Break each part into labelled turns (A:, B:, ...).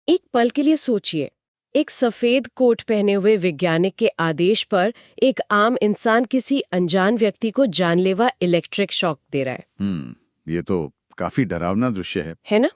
A: एक पल के लिए सोचिए, एक सफेद कोट पहने हुए वैज्ञानिक के आदेश पर एक आम इंसान किसी अनजान व्यक्ति को जानलेवा इलेक्ट्रिक शॉक दे रहा है।
B: ये तो काफी डरावना दृश्य
A: है ना?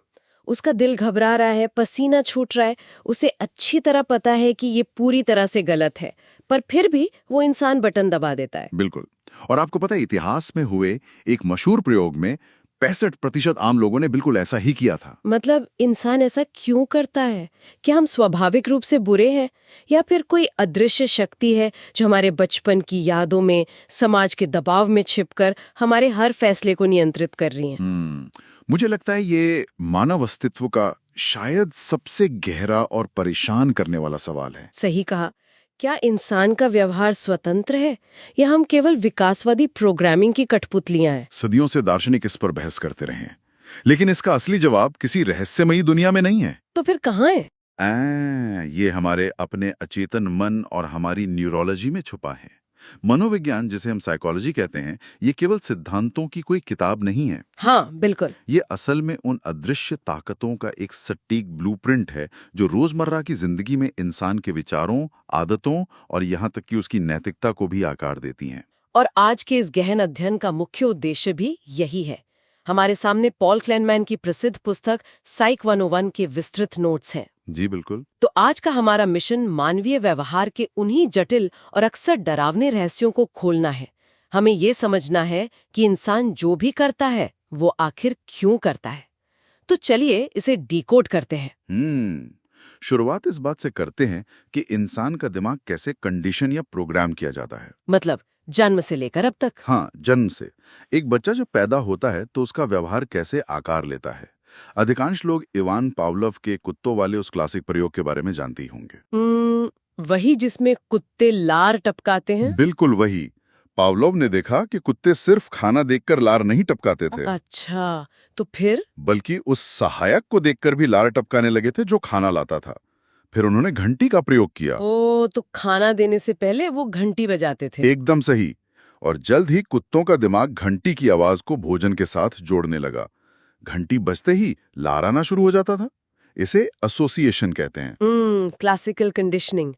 A: उसका दिल घबरा रहा है, पसीना छूट रहा है, उसे अच्छी तरह पता है कि ये पूरी तरह से गलत है, पर फिर भी वो इंसान बटन दबा देता है।
B: बिल्कुल। और आपको पता है, इतिहास में हुए एक मशहूर प्रयोग में 65% आम लोगों ने बिल्कुल ऐसा ही किया था।
A: मतलब इंसान ऐसा क्यों करता है? क्या हम स्वाभाविक रूप से बुरे हैं, या फिर कोई अदृश्य शक्ति है जो हमारे बचपन की यादों में, समाज के दबाव में छिपकर हमारे हर फैसले को नियंत्रित कर रही है?
B: मुझे लगता है ये मानव अस्तित्व का शायद सबसे गहरा और परेशान करने वाला सवाल है।
A: सही कहा। क्या इंसान का व्यवहार स्वतंत्र है, या हम केवल विकासवादी प्रोग्रामिंग की कठपुतलियां हैं?
B: सदियों से दार्शनिक इस पर बहस करते रहे हैं, लेकिन इसका असली जवाब किसी रहस्यमयी दुनिया में नहीं है।
A: तो फिर कहाँ है?
B: ये हमारे अपने अचेतन मन और हमारी न्यूरोलॉजी में छुपा है। मनोविज्ञान, जिसे हम साइकोलॉजी कहते हैं, ये केवल सिद्धांतों की कोई किताब नहीं है।
A: हाँ, बिल्कुल।
B: ये असल में उन अदृश्य ताकतों का एक सटीक ब्लूप्रिंट है जो रोजमर्रा की जिंदगी में इंसान के विचारों, आदतों और यहाँ तक कि उसकी नैतिकता को भी आकार देती हैं।
A: और आज के इस गहन अध्ययन का मुख्य उद्देश्य भी यही है। हमारे सामने पॉल क्लेनमैन की प्रसिद्ध पुस्तक साइक 101 के विस्तृत नोट्स हैं।
B: जी बिल्कुल।
A: तो आज का हमारा मिशन मानवीय व्यवहार के उन्हीं जटिल और अक्सर डरावने रहस्यों को खोलना है। हमें ये समझना है कि इंसान जो भी करता है वो आखिर क्यों करता है। तो चलिए इसे डिकोड करते हैं।
B: शुरुआत इस बात से करते हैं कि इंसान का दिमाग कैसे कंडीशन या प्रोग्राम किया जाता है।
A: मतलब जन्म से लेकर अब तक?
B: हाँ, जन्म से। एक बच्चा जब पैदा होता है तो उसका व्यवहार कैसे आकार लेता है। अधिकांश लोग इवान पावलोव के कुत्तों वाले उस क्लासिक प्रयोग के बारे में जानते ही होंगे।
A: वही जिसमें कुत्ते लार टपकाते हैं?
B: बिल्कुल वही। पावलोव ने देखा कि कुत्ते सिर्फ खाना देखकर लार नहीं टपकाते थे।
A: अच्छा, तो फिर?
B: बल्कि उस सहायक को देखकर भी लार टपकाने लगे थे जो खाना लाता था। फिर उन्होंने घंटी का प्रयोग किया।
A: तो खाना देने से पहले वो घंटी बजाते थे?
B: एकदम सही। और जल्द ही कुत्तों का दिमाग घंटी की आवाज को भोजन के साथ जोड़ने लगा। घंटी बजते ही लार आना शुरू हो जाता था। इसे एसोसिएशन कहते हैं।
A: Classical conditioning.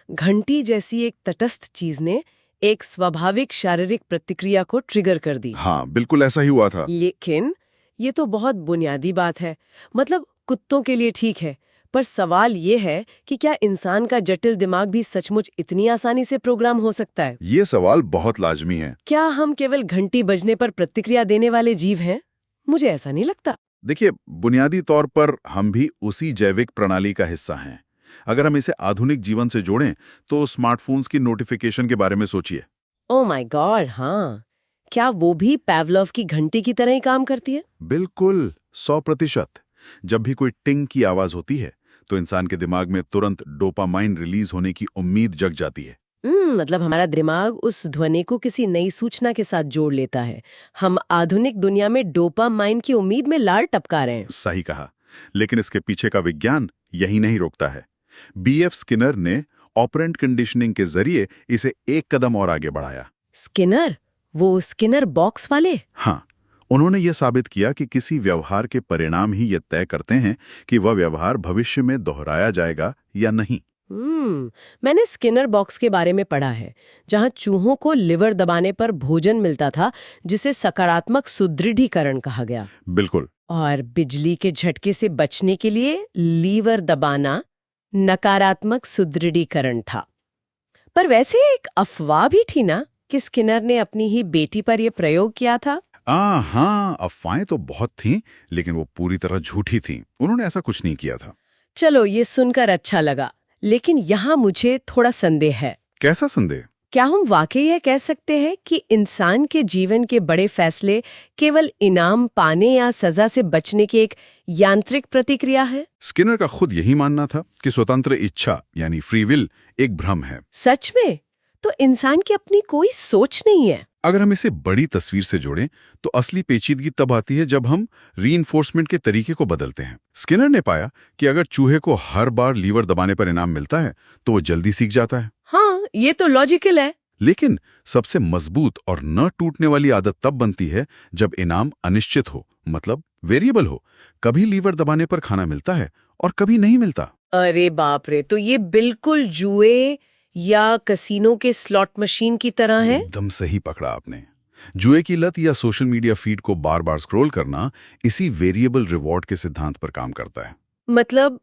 A: घंटी जैसी एक तटस्थ चीज ने एक स्वाभाविक शारीरिक प्रतिक्रिया को ट्रिगर कर दी।
B: हाँ, बिल्कुल ऐसा ही हुआ था।
A: लेकिन ये तो बहुत बुनियादी बात है। मतलब कुत्तों के लिए ठीक है, पर सवाल ये है कि क्या इंसान का जटिल दिमाग भी सचमुच इतनी आसानी से प्रोग्राम हो सकता है?
B: ये सवाल बहुत लाजमी है।
A: क्या हम केवल घंटी बजने पर प्रतिक्रिया देने वाले जीव हैं? मुझे ऐसा नहीं लगता।
B: देखिए, बुनियादी तौर पर हम भी उसी जैविक प्रणाली का हिस्सा हैं। अगर हम इसे आधुनिक जीवन से जोड़ें तो स्मार्टफोन्स की नोटिफिकेशन के बारे में सोचिए।
A: ओह माय गॉड, हाँ। क्या वो भी पावलोव की घंटी की तरह ही काम करती है?
B: बिल्कुल, 100%। जब भी कोई टिंग की आवाज होती है तो इंसान के दिमाग में तुरंत डोपामाइन रिलीज होने की उम्मीद जग जाती है।
A: मतलब हमारा दिमाग उस ध्वनि को किसी नई सूचना के साथ जोड़ लेता है। हम आधुनिक दुनिया में डोपामाइन की उम्मीद में लार टपका रहे हैं।
B: सही कहा। लेकिन इसके पीछे का विज्ञान यही नहीं रोकता है। बीएफ स्किनर ने ऑपरेंट कंडीशनिंग के जरिए इसे एक कदम और आगे बढ़ाया।
A: स्किनर? वो स्किनर बॉक्स वाले?
B: हाँ, उन्होंने ये साबित किया कि किसी व्यवहार के परिणाम ही ये तय करते हैं कि वह व्यवहार भविष्य में दोहराया जाएगा या नहीं।
A: मैंने स्किनर बॉक्स के बारे में पढ़ा है, जहां चूहों को लिवर दबाने पर भोजन मिलता था, जिसे सकारात्मक सुदृढ़ीकरण कहा गया।
B: बिल्कुल।
A: और बिजली के झटके से बचने के लिए लीवर दबाना नकारात्मक सुदृढ़ीकरण था। पर वैसे एक अफवाह भी थी ना कि स्किनर ने अपनी ही बेटी पर यह प्रयोग किया था?
B: हाँ, अफवाहें तो बहुत थीं, लेकिन वो पूरी तरह झूठी थीं। उन्होंने ऐसा कुछ नहीं किया था।
A: चलो, ये सुनकर अच्छा लगा, लेकिन यहाँ मुझे थोड़ा संदेह है।
B: कैसा संदेह?
A: क्या हम वाकई यह कह सकते हैं कि इंसान के जीवन के बड़े फैसले केवल इनाम पाने या सजा से बचने की एक यांत्रिक प्रतिक्रिया है?
B: स्किनर का खुद यही मानना था कि स्वतंत्र इच्छा यानी फ्री विल एक भ्रम है।
A: सच में? तो इंसान की अपनी कोई सोच नहीं है?
B: अगर हम इसे बड़ी तस्वीर से जोड़ें तो असली पेचीदगी तब आती है जब हम रीइंफोर्समेंट के तरीके को बदलते हैं। स्किनर ने पाया कि अगर चूहे को हर बार लीवर दबाने पर इनाम मिलता है तो वो जल्दी सीख जाता है।
A: हाँ, ये तो लॉजिकल है।
B: लेकिन सबसे मजबूत और न टूटने वाली आदत तब बनती है जब इनाम अनिश्चित हो, मतलब वेरिएबल हो। कभी लीवर दबाने पर खाना मिलता है और कभी नहीं मिलता।
A: अरे बाप रे, तो ये बिल्कुल जुए या कसीनो के स्लॉट मशीन की तरह है।
B: एकदम सही पकड़ा आपने। जुए की लत या सोशल मीडिया फीड को बार बार स्क्रॉल करना इसी वेरिएबल रिवॉर्ड के सिद्धांत पर काम करता है।
A: मतलब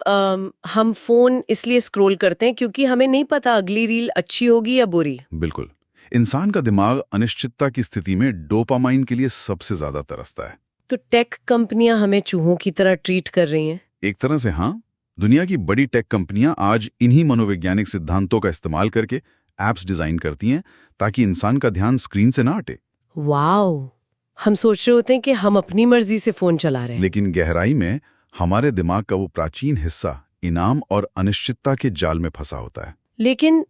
A: हम फोन इसलिए स्क्रॉल करते हैं क्योंकि हमें नहीं पता अगली रील अच्छी होगी या बुरी।
B: बिल्कुल। इंसान का दिमाग अनिश्चितता की स्थिति में डोपामाइन के लिए सबसे ज्यादा तरसता है।
A: तो टेक कंपनियां हमें चूहों की तरह ट्रीट कर रही हैं।
B: एक तरह से हाँ। दुनिया की बड़ी टेक कंपनियां आज इन्हीं मनोवैज्ञानिक सिद्धांतों का इस्तेमाल करके एप्स डिजाइन करती हैं ताकि इंसान का ध्यान स्क्रीन से ना हटे।
A: वाओ, हम सोच रहे होते हैं कि हम अपनी मर्जी से फोन चला रहे हैं।
B: लेकिन गहराई में हमारे दिमाग का वो प्राचीन हिस्सा इनाम और अनिश्चितता के जाल में फंसा होता है।
A: लेकिन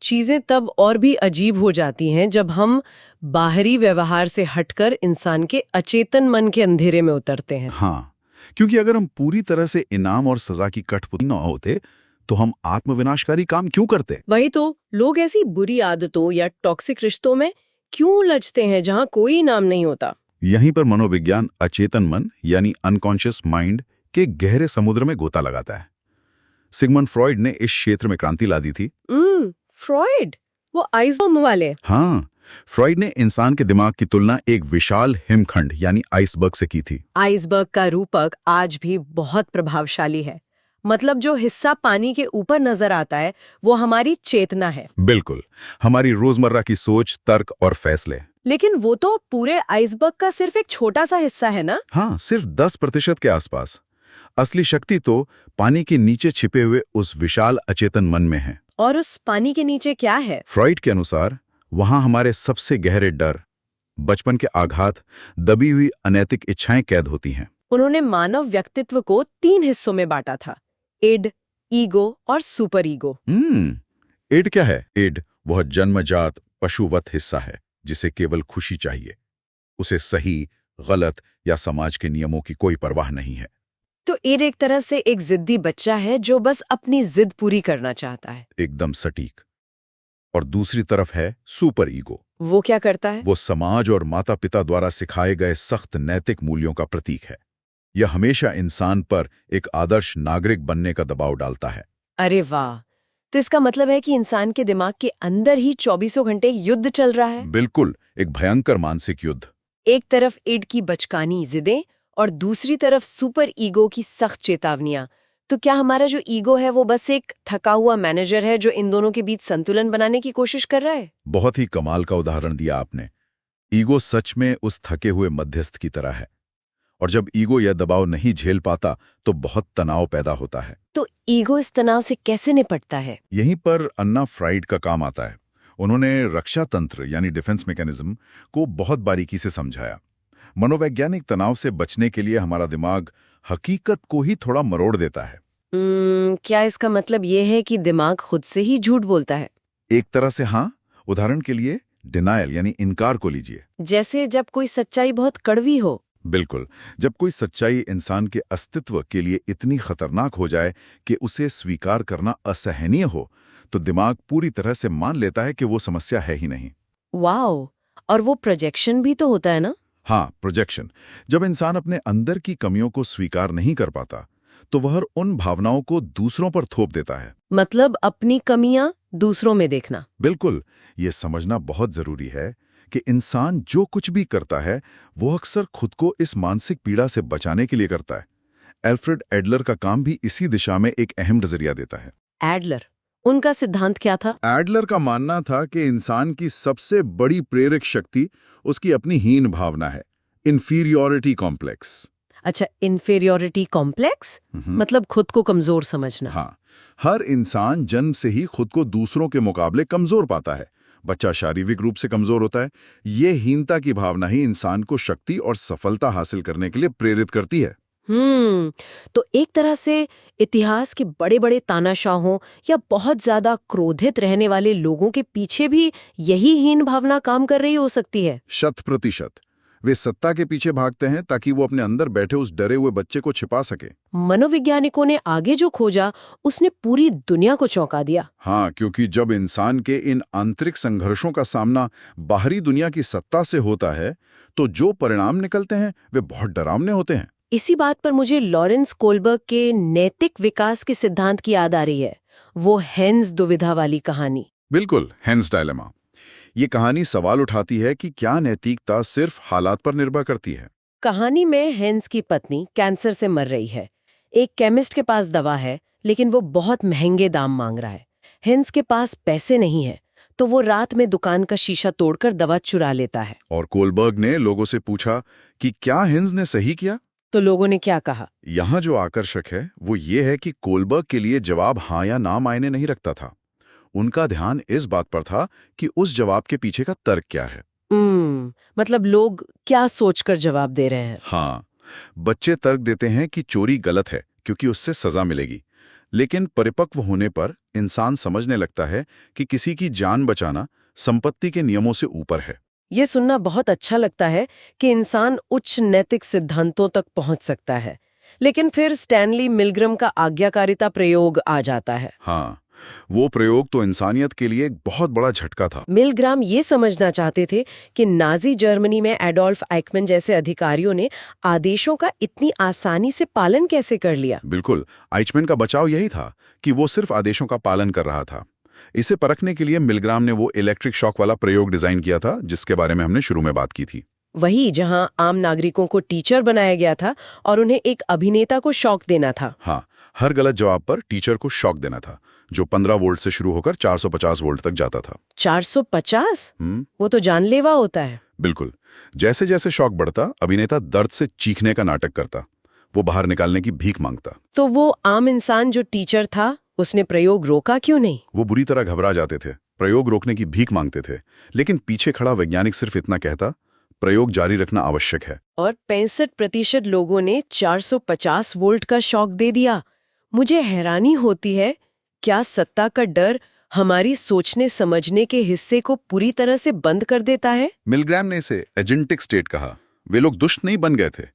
A: चीजें तब और भी अजीब हो जाती हैं जब हम बाहरी व्यवहार से हटकर इंसान के अचेतन मन के अंधेरे में उतरते हैं।
B: हाँ, क्योंकि अगर हम पूरी तरह से इनाम और सजा की कठपुतली न होते तो हम आत्मविनाशकारी काम क्यों करते?
A: वही तो, लोग ऐसी बुरी आदतों या टॉक्सिक रिश्तों में क्यों उलझते हैं जहां कोई इनाम नहीं होता।
B: यहीं पर मनोविज्ञान अचेतन मन यानी अनकॉन्शियस माइंड के गहरे समुद्र में गोता लगाता है। सिगमंड फ्रॉइड ने इस क्षेत्र में क्रांति ला दी थी।
A: फ्रॉइड, वो आइसबर्ग वाले।
B: हाँ, फ्रॉइड ने इंसान के दिमाग की तुलना एक विशाल हिमखंड यानी आइसबर्ग से की थी।
A: आइसबर्ग का रूपक आज भी बहुत प्रभावशाली है। मतलब जो हिस्सा पानी के ऊपर नजर आता है वो हमारी चेतना है।
B: बिल्कुल, हमारी रोजमर्रा की सोच, तर्क और फैसले।
A: लेकिन वो तो पूरे आइसबर्ग का सिर्फ एक छोटा सा हिस्सा है ना।
B: हाँ, सिर्फ 10% के आसपास। असली शक्ति तो पानी के नीचे छिपे हुए उस विशाल अचेतन मन में है।
A: और उस पानी के नीचे क्या है?
B: फ्रॉइड के अनुसार वहां हमारे सबसे गहरे डर, बचपन के आघात, दबी हुई अनैतिक इच्छाएं कैद होती हैं।
A: उन्होंने मानव व्यक्तित्व को 3 हिस्सों में बांटा था, इड, ईगो और सुपर ईगो।
B: इड क्या है? इड वह जन्मजात पशुवत हिस्सा है जिसे केवल खुशी चाहिए। उसे सही, गलत या समाज के नियमों की कोई परवाह नहीं है।
A: तो इड एक तरह से एक जिद्दी बच्चा है जो बस अपनी जिद पूरी करना चाहता है।
B: एकदम सटीक। और दूसरी तरफ है सुपर ईगो।
A: वो क्या करता है?
B: वो समाज और माता पिता द्वारा सिखाए गए सख्त नैतिक मूल्यों का प्रतीक है। यह हमेशा इंसान पर एक आदर्श नागरिक बनने का दबाव डालता है।
A: अरे वाह, तो इसका मतलब है कि इंसान के दिमाग के अंदर ही 24 घंटे युद्ध चल रहा है।
B: बिल्कुल, एक भयंकर मानसिक युद्ध।
A: एक तरफ इड की बचकानी जिदें और दूसरी तरफ सुपर ईगो की सख्त चेतावनियां। तो क्या हमारा जो ईगो है वो बस एक थका हुआ मैनेजर है जो इन दोनों के बीच संतुलन बनाने की कोशिश कर रहा है?
B: बहुत ही कमाल का उदाहरण दिया आपने। ईगो सच में उस थके हुए मध्यस्थ की तरह है। और जब ईगो यह दबाव नहीं झेल पाता तो बहुत तनाव पैदा होता है।
A: तो ईगो इस तनाव से कैसे निपटता है?
B: यहीं पर अन्ना फ्राइड का काम आता है। उन्होंने रक्षा तंत्र यानी डिफेंस मैकेनिज्म को बहुत बारीकी से समझाया। मनोवैज्ञानिक तनाव से बचने के लिए हमारा दिमाग हकीकत को ही थोड़ा मरोड़ देता है।
A: क्या इसका मतलब ये है कि दिमाग खुद से ही झूठ बोलता है?
B: एक तरह से हाँ। उदाहरण के लिए डिनायल यानी इनकार को लीजिए।
A: जैसे जब कोई सच्चाई बहुत कड़वी हो।
B: बिल्कुल, जब कोई सच्चाई इंसान के अस्तित्व के लिए इतनी खतरनाक हो जाए कि उसे स्वीकार करना असहनीय हो, तो दिमाग पूरी तरह से मान लेता है कि वो समस्या है ही नहीं।
A: वाओ, और वो प्रोजेक्शन भी तो होता है ना?
B: हाँ, प्रोजेक्शन। जब इंसान अपने अंदर की कमियों को स्वीकार नहीं कर पाता तो वह उन भावनाओं को दूसरों पर थोप देता है।
A: मतलब अपनी कमियां दूसरों में देखना।
B: बिल्कुल, ये समझना बहुत जरूरी है कि इंसान जो कुछ भी करता है वो अक्सर खुद को इस मानसिक पीड़ा से बचाने के लिए करता है। एल्फ्रेड एडलर का काम भी इसी दिशा में एक अहम नजरिया देता है।
A: एडलर, उनका सिद्धांत क्या था?
B: एडलर का मानना था कि इंसान की सबसे बड़ी प्रेरक शक्ति उसकी अपनी हीन भावना है, इंफीरियॉरिटी कॉम्प्लेक्स।
A: अच्छा, इंफीरियॉरिटी कॉम्प्लेक्स मतलब खुद को कमजोर समझना।
B: हाँ, हर इंसान जन्म से ही खुद को दूसरों के मुकाबले कमजोर पाता है। बच्चा शारीरिक रूप से कमजोर होता है। ये हीनता की भावना ही इंसान को शक्ति और सफलता हासिल करने के लिए प्रेरित करती है।
A: तो एक तरह से इतिहास के बड़े बड़े तानाशाहों या बहुत ज्यादा क्रोधित रहने वाले लोगों के पीछे भी यही हीन भावना काम कर रही हो सकती है।
B: 100%। वे सत्ता के पीछे भागते हैं ताकि वो अपने अंदर बैठे उस डरे हुए बच्चे को छिपा सके।
A: मनोवैज्ञानिकों ने आगे जो खोजा उसने पूरी दुनिया को चौंका दिया।
B: हाँ, क्योंकि जब इंसान के इन आंतरिक संघर्षों का सामना बाहरी दुनिया की सत्ता से होता है तो जो परिणाम निकलते हैं वे बहुत डरावने होते हैं।
A: इसी बात पर मुझे लॉरेंस कोलबर्ग के नैतिक विकास के सिद्धांत की याद आ रही है, वो हेन्स दुविधा वाली कहानी।
B: बिल्कुल, हेन्स डायलेमा। ये कहानी सवाल उठाती है कि क्या नैतिकता सिर्फ हालात पर निर्भर करती है।
A: कहानी में हेन्स की पत्नी कैंसर से मर रही है। एक केमिस्ट के पास दवा है लेकिन वो बहुत महंगे दाम मांग रहा है। हेन्स के पास पैसे नहीं है तो वो रात में दुकान का शीशा तोड़कर दवा चुरा लेता है।
B: और कोलबर्ग ने लोगों से पूछा कि क्या हेन्स ने सही किया?
A: तो लोगों ने क्या कहा?
B: यहाँ जो आकर्षक है वो ये है कि कोलबर्ग के लिए जवाब हाँ या ना मायने नहीं रखता था। उनका ध्यान इस बात पर था कि उस जवाब के पीछे का तर्क क्या है।
A: मतलब लोग क्या सोचकर जवाब दे रहे हैं।
B: हाँ, बच्चे तर्क देते हैं कि चोरी गलत है क्योंकि उससे सजा मिलेगी, लेकिन परिपक्व होने पर इंसान समझने लगता है कि किसी की जान बचाना संपत्ति के नियमों से ऊपर है।
A: ये सुनना बहुत अच्छा लगता है कि इंसान उच्च नैतिक सिद्धांतों तक पहुंच सकता है, लेकिन फिर स्टैनली मिलग्रम का आज्ञाकारिता प्रयोग आ जाता है।
B: हाँ, वो प्रयोग तो इंसानियत के लिए एक बहुत बड़ा झटका था।
A: मिलग्राम ये समझना चाहते थे कि नाजी जर्मनी में एडोल्फ आइकमैन जैसे अधिकारियों ने आदेशों का इतनी आसानी से पालन कैसे कर लिया।
B: बिल्कुल, आइचमैन का बचाव यही था कि वो सिर्फ आदेशों का पालन कर रहा था। इसे परखने के लिए मिलग्राम ने वो इलेक्ट्रिक शॉक वाला प्रयोग डिजाइन किया था जिसके बारे में हमने शुरू में बात की थी।
A: वही जहां आम नागरिकों को टीचर बनाया गया था और उन्हें एक अभिनेता को शॉक देना था।
B: हाँ, हर गलत जवाब पर टीचर को शॉक देना था, जो 15 वोल्ट से शुरू होकर 450 वोल्ट तक जाता था।
A: 450? वो तो जानलेवा होता है।
B: बिल्कुल, जैसे जैसे शॉक बढ़ता अभिनेता दर्द से चीखने का नाटक करता, वो बाहर निकालने की भीख मांगता।
A: तो वो आम इंसान जो टीचर था उसने प्रयोग रोका क्यों नहीं?
B: वो बुरी तरह घबरा जाते थे, प्रयोग रोकने की भीख मांगते थे, लेकिन पीछे खड़ा वैज्ञानिक सिर्फ इतना कहता, प्रयोग जारी रखना आवश्यक है।
A: और 65% लोगों ने 450 वोल्ट का शॉक दे दिया। मुझे हैरानी होती है, क्या सत्ता का डर हमारी सोचने समझने के हिस्से को पूरी तरह से बंद कर देता है?
B: मिलग्राम ने इसे एजेंटिक स्टेट कहा। वे लोग दुष्ट नहीं बन गए थे,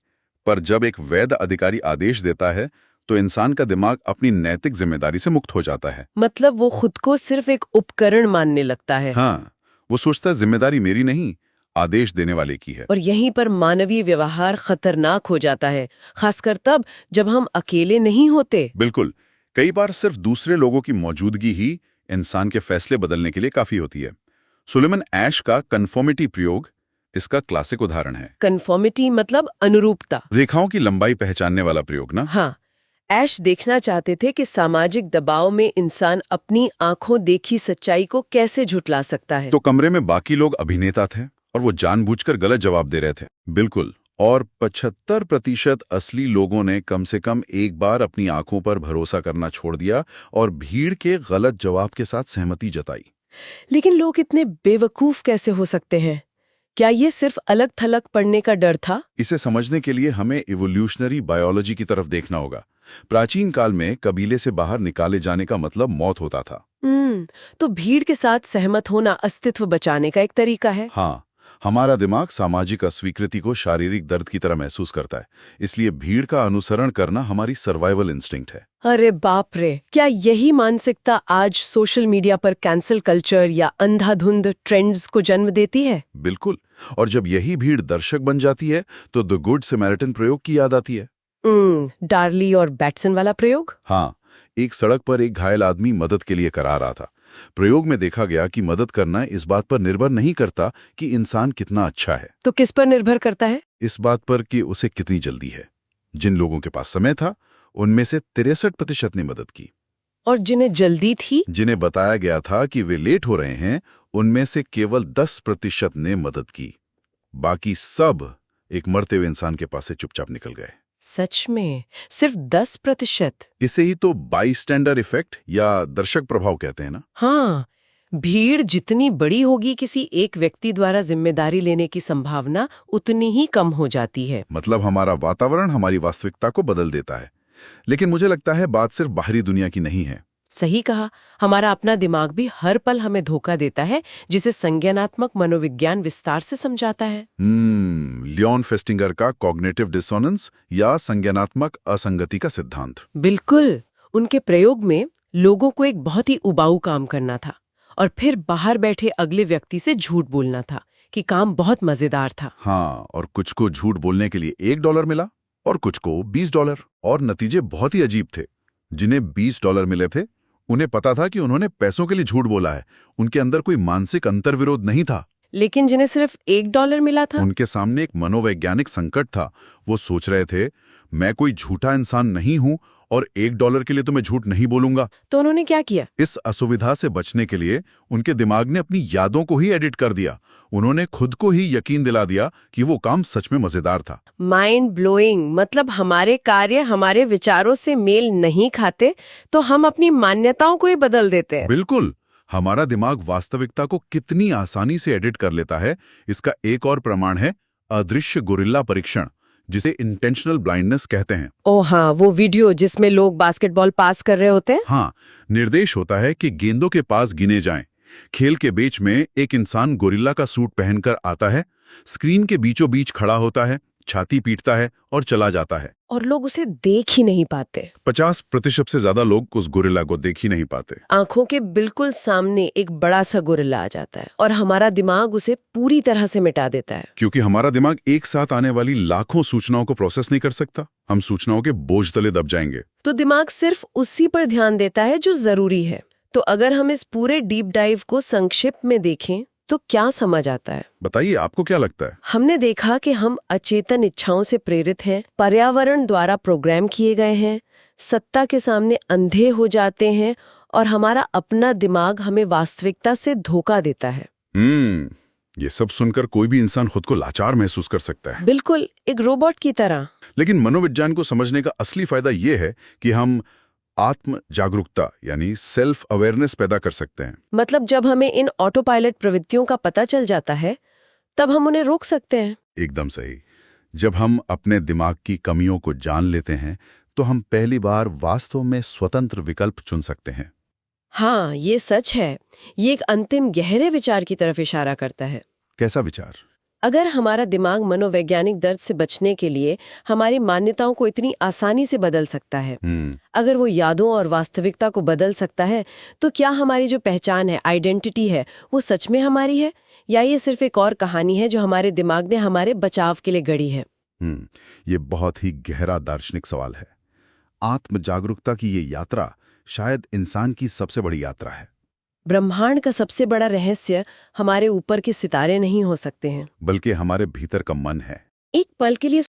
B: पर जब एक वैध अधिकारी आदेश देता है तो इंसान का दिमाग अपनी नैतिक जिम्मेदारी से मुक्त हो जाता है।
A: मतलब वो खुद को सिर्फ एक उपकरण मानने लगता है।
B: हाँ, वो सोचता है जिम्मेदारी मेरी नहीं, आदेश देने वाले की है।
A: और यहीं पर मानवीय व्यवहार खतरनाक हो जाता है, खासकर तब जब हम अकेले नहीं होते।
B: बिल्कुल, कई बार सिर्फ दूसरे लोगों की मौजूदगी ही इंसान के फैसले बदलने के लिए काफी होती है। सुलेमान ऐश का कन्फॉर्मिटी प्रयोग इसका क्लासिक उदाहरण है।
A: कन्फॉर्मिटी मतलब अनुरूपता,
B: रेखाओं की लंबाई पहचानने वाला प्रयोग ना।
A: हाँ, ऐश देखना चाहते थे कि सामाजिक दबाव में इंसान अपनी आंखों देखी सच्चाई को कैसे झुठला सकता है।
B: तो कमरे में बाकी लोग अभिनेता थे और वो जानबूझकर गलत जवाब दे रहे थे। बिल्कुल, और 75% असली लोगों ने कम से कम एक बार अपनी आंखों पर भरोसा करना छोड़ दिया और भीड़ के गलत जवाब के साथ सहमति जताई।
A: लेकिन लोग इतने बेवकूफ कैसे हो सकते हैं? क्या ये सिर्फ अलग थलग पड़ने का डर था?
B: इसे समझने के लिए हमें इवोल्यूशनरी बायोलॉजी की तरफ देखना होगा। प्राचीन काल में कबीले से बाहर निकाले जाने का मतलब मौत होता था।
A: तो भीड़ के साथ सहमत होना अस्तित्व बचाने का एक तरीका है।
B: हाँ, हमारा दिमाग सामाजिक अस्वीकृति को शारीरिक दर्द की तरह महसूस करता है, इसलिए भीड़ का अनुसरण करना हमारी सर्वाइवल इंस्टिंक्ट है।
A: अरे बाप रे, क्या यही मानसिकता आज सोशल मीडिया पर कैंसल कल्चर या अंधाधुंध ट्रेंड्स को जन्म देती है?
B: बिल्कुल, और जब यही भीड़ दर्शक बन जाती है तो द गुड समैरिटन प्रयोग की याद आती है।
A: डार्ली और बैटसन वाला प्रयोग।
B: हाँ, एक सड़क पर एक घायल आदमी मदद के लिए करा रहा था। प्रयोग में देखा गया कि मदद करना इस बात पर निर्भर नहीं करता कि इंसान कितना अच्छा है।
A: तो किस पर निर्भर करता है?
B: इस बात पर कि उसे कितनी जल्दी है। जिन लोगों के पास समय था उनमें से 63% ने मदद की,
A: और जिन्हें जल्दी थी,
B: जिन्हें बताया गया था कि वे लेट हो रहे हैं, उनमें से केवल 10% ने मदद की। बाकी सब एक मरते हुए इंसान के पास से चुपचाप निकल गए।
A: सच में सिर्फ 10%?
B: इसे ही तो बाईस्टैंडर इफेक्ट या दर्शक प्रभाव कहते हैं ना।
A: हाँ, भीड़ जितनी बड़ी होगी किसी एक व्यक्ति द्वारा जिम्मेदारी लेने की संभावना उतनी ही कम हो जाती है।
B: मतलब हमारा वातावरण हमारी वास्तविकता को बदल देता है। लेकिन मुझे लगता है बात सिर्फ बाहरी दुनिया की नहीं है।
A: सही कहा, हमारा अपना दिमाग भी हर पल हमें धोखा देता है, जिसे संज्ञानात्मक मनोविज्ञान विस्तार से समझाता है।
B: लियोन फेस्टिंगर का कॉग्निटिव डिसोनेंस या संज्ञानात्मक असंगति का सिद्धांत।
A: बिल्कुल, उनके प्रयोग में लोगों को एक बहुत ही उबाऊ काम करना था और फिर बाहर बैठे अगले व्यक्ति से झूठ बोलना था कि काम बहुत मजेदार था।
B: हाँ, और कुछ को झूठ बोलने के लिए $1 मिला और कुछ को $20, और नतीजे बहुत ही अजीब थे। जिन्हें $20 मिले थे, उन्हें पता था कि उन्होंने पैसों के लिए झूठ बोला है, उनके अंदर कोई मानसिक अंतर्विरोध नहीं था।
A: लेकिन जिन्हें सिर्फ $1 मिला था,
B: उनके सामने एक मनोवैज्ञानिक संकट था। वो सोच रहे थे, मैं कोई झूठा इंसान नहीं हूं और $1 के लिए तो मैं झूठ नहीं बोलूंगा।
A: तो उन्होंने क्या किया?
B: इस असुविधा से बचने के लिए उनके दिमाग ने अपनी यादों को ही एडिट कर दिया। उन्होंने खुद को ही यकीन दिला दिया कि वो काम सच में मजेदार था।
A: माइंड ब्लोइंग, मतलब हमारे कार्य हमारे विचारों से मेल नहीं खाते तो हम अपनी मान्यताओं को ही बदल देते हैं।
B: बिल्कुल, हमारा दिमाग वास्तविकता को कितनी आसानी से एडिट कर लेता है, इसका एक और प्रमाण है अदृश्य गोरिल्ला परीक्षण, जिसे इंटेंशनल ब्लाइंडनेस कहते हैं।
A: ओ हाँ, वो वीडियो जिसमें लोग बास्केटबॉल पास कर रहे होते हैं।
B: हाँ, निर्देश होता है कि गेंदों के पास गिने जाएं। खेल के बीच में एक इंसान गोरिल्ला का सूट पहनकर आता है, स्क्रीन के बीचों बीच खड़ा होता है, छाती पीटता है और चला जाता है।
A: और लोग उसे देख ही नहीं पाते।
B: 50% से ज्यादा लोग उस गोरिल्ला को देख ही नहीं पाते।
A: आंखों के बिल्कुल सामने एक बड़ा सा गोरिल्ला आ जाता है और हमारा दिमाग उसे पूरी तरह से मिटा देता है।
B: क्योंकि हमारा दिमाग एक साथ आने वाली लाखों सूचनाओं को प्रोसेस नहीं कर सकता। हम सूचनाओं के बोझ तले दब जाएंगे।
A: तो दिमाग सिर्फ उसी पर ध्यान देता है जो जरूरी है। तो अगर हम इस पूरे डीप डाइव को संक्षिप्त में देखें तो क्या समझ आता है?
B: बताइए, आपको क्या लगता है?
A: हमने देखा कि हम अचेतन इच्छाओं से प्रेरित हैं, पर्यावरण द्वारा प्रोग्राम किए गए हैं, सत्ता के सामने अंधे हो जाते हैं और हमारा अपना दिमाग हमें वास्तविकता से धोखा देता है।
B: ये सब सुनकर कोई भी इंसान खुद को लाचार महसूस कर सकता है।
A: बिल्कुल, एक रोबोट की तरह।
B: लेकिन मनोविज्ञान को समझने का असली फायदा ये है कि हम आत्म जागरूकता यानी सेल्फ अवेयरनेस पैदा कर सकते हैं।
A: मतलब जब हमें इन ऑटो पायलट प्रवृत्तियों का पता चल जाता है, तब हम उन्हें रोक सकते हैं।
B: एकदम सही। जब हम अपने दिमाग की कमियों को जान लेते हैं, तो हम पहली बार वास्तव में स्वतंत्र विकल्प चुन सकते हैं।
A: हाँ, ये सच है। ये एक अंतिम गहरे विचार की तरफ इशारा करता है।
B: कैसा विचार?
A: अगर हमारा दिमाग मनोवैज्ञानिक दर्द से बचने के लिए हमारी मान्यताओं को इतनी आसानी से बदल सकता है, अगर वो यादों और वास्तविकता को बदल सकता है, तो क्या हमारी जो पहचान है, आइडेंटिटी है, वो सच में हमारी है या ये सिर्फ एक और कहानी है जो हमारे दिमाग ने हमारे बचाव के लिए गढ़ी है?
B: ये बहुत ही गहरा दार्शनिक सवाल है। आत्म जागरूकता की ये यात्रा शायद इंसान की सबसे बड़ी यात्रा है।
A: ब्रह्मांड का सबसे बड़ा रहस्य हमारे ऊपर के सितारे नहीं हो सकते हैं,
B: बल्कि हमारे भीतर का मन है।
A: एक पल के लिए